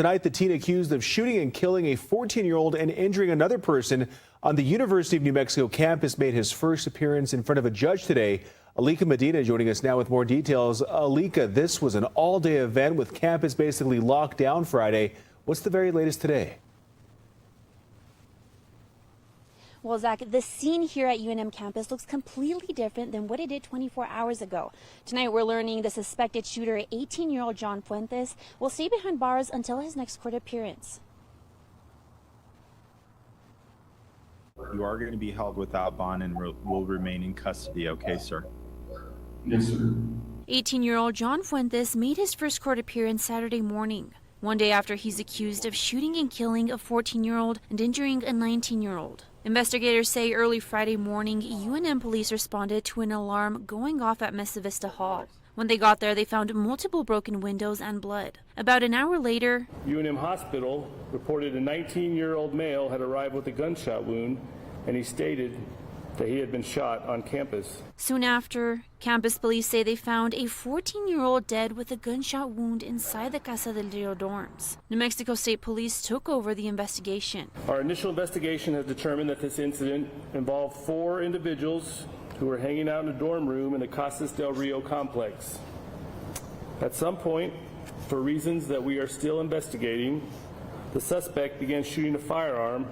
Tonight, the teen accused of shooting and killing a 14-year-old and injuring another person on the University of New Mexico campus made his first appearance in front of a judge today. Alika Medina joining us now with more details. Alika, this was an all-day event with campus basically locked down Friday. What's the very latest today? Well, Zach, the scene here at UNM campus looks completely different than what it did 24 hours ago. Tonight, we're learning the suspected shooter, 18-year-old John Fuentes, will stay behind bars until his next court appearance. You are going to be held without bond and will remain in custody, okay, sir? Yes, sir. 18-year-old John Fuentes made his first court appearance Saturday morning, one day after he's accused of shooting and killing a 14-year-old and injuring a 19-year-old. Investigators say early Friday morning, UNM police responded to an alarm going off at Mesa Vista Hall. When they got there, they found multiple broken windows and blood. About an hour later, UNM Hospital reported a 19-year-old male had arrived with a gunshot wound, and he stated that he had been shot on campus. Soon after, campus police say they found a 14-year-old dead with a gunshot wound inside the Casa del Rio dorms. New Mexico State Police took over the investigation. Our initial investigation has determined that this incident involved 4 individuals who were hanging out in a dorm room in the Casas del Rio complex. At some point, for reasons that we are still investigating, the suspect began shooting a firearm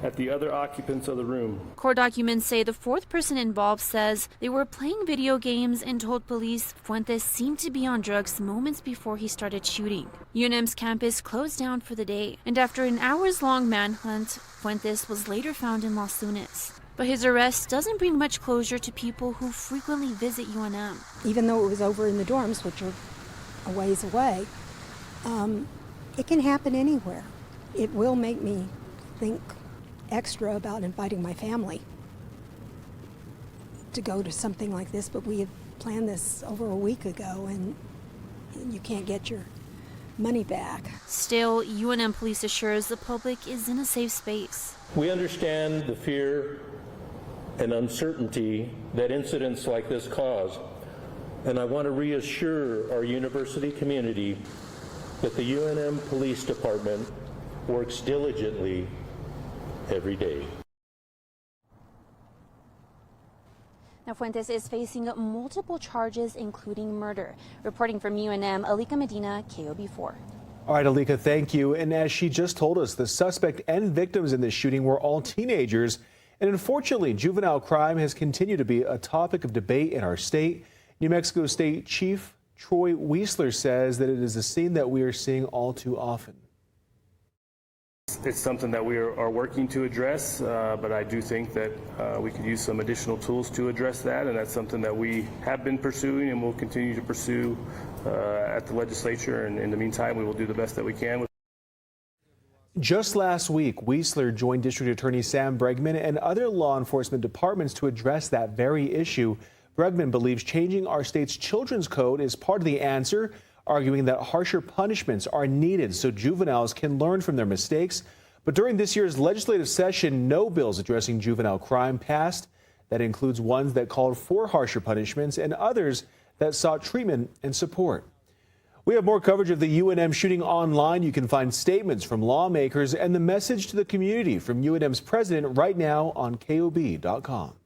at the other occupants of the room. Court documents say the 4th person involved says they were playing video games and told police Fuentes seemed to be on drugs moments before he started shooting. UNM's campus closed down for the day, and after an hours-long manhunt, Fuentes was later found in Las Tunas. But his arrest doesn't bring much closure to people who frequently visit UNM. Even though it was over in the dorms, which are a ways away, it can happen anywhere. It will make me think extra about inviting my family to go to something like this, but we had planned this over a week ago, and you can't get your money back. Still, UNM police assures the public is in a safe space. We understand the fear and uncertainty that incidents like this cause, and I want to reassure our university community that the UNM Police Department works diligently every day. Now, Fuentes is facing multiple charges, including murder. Reporting from UNM, Alika Medina, KOB4. All right, Alika, thank you. And as she just told us, the suspect and victims in this shooting were all teenagers. And unfortunately, juvenile crime has continued to be a topic of debate in our state. New Mexico State Chief Troy Weisler says that it is a scene that we are seeing all too often. It's something that we are working to address, but I do think that we could use some additional tools to address that, and that's something that we have been pursuing and will continue to pursue at the legislature. And in the meantime, we will do the best that we can. Just last week, Weisler joined District Attorney Sam Bregman and other law enforcement departments to address that very issue. Bregman believes changing our state's children's code is part of the answer, arguing that harsher punishments are needed so juveniles can learn from their mistakes. But during this year's legislative session, no bills addressing juvenile crime passed. That includes ones that called for harsher punishments and others that sought treatment and support. We have more coverage of the UNM shooting online. You can find statements from lawmakers and the message to the community from UNM's president right now on KOB.com.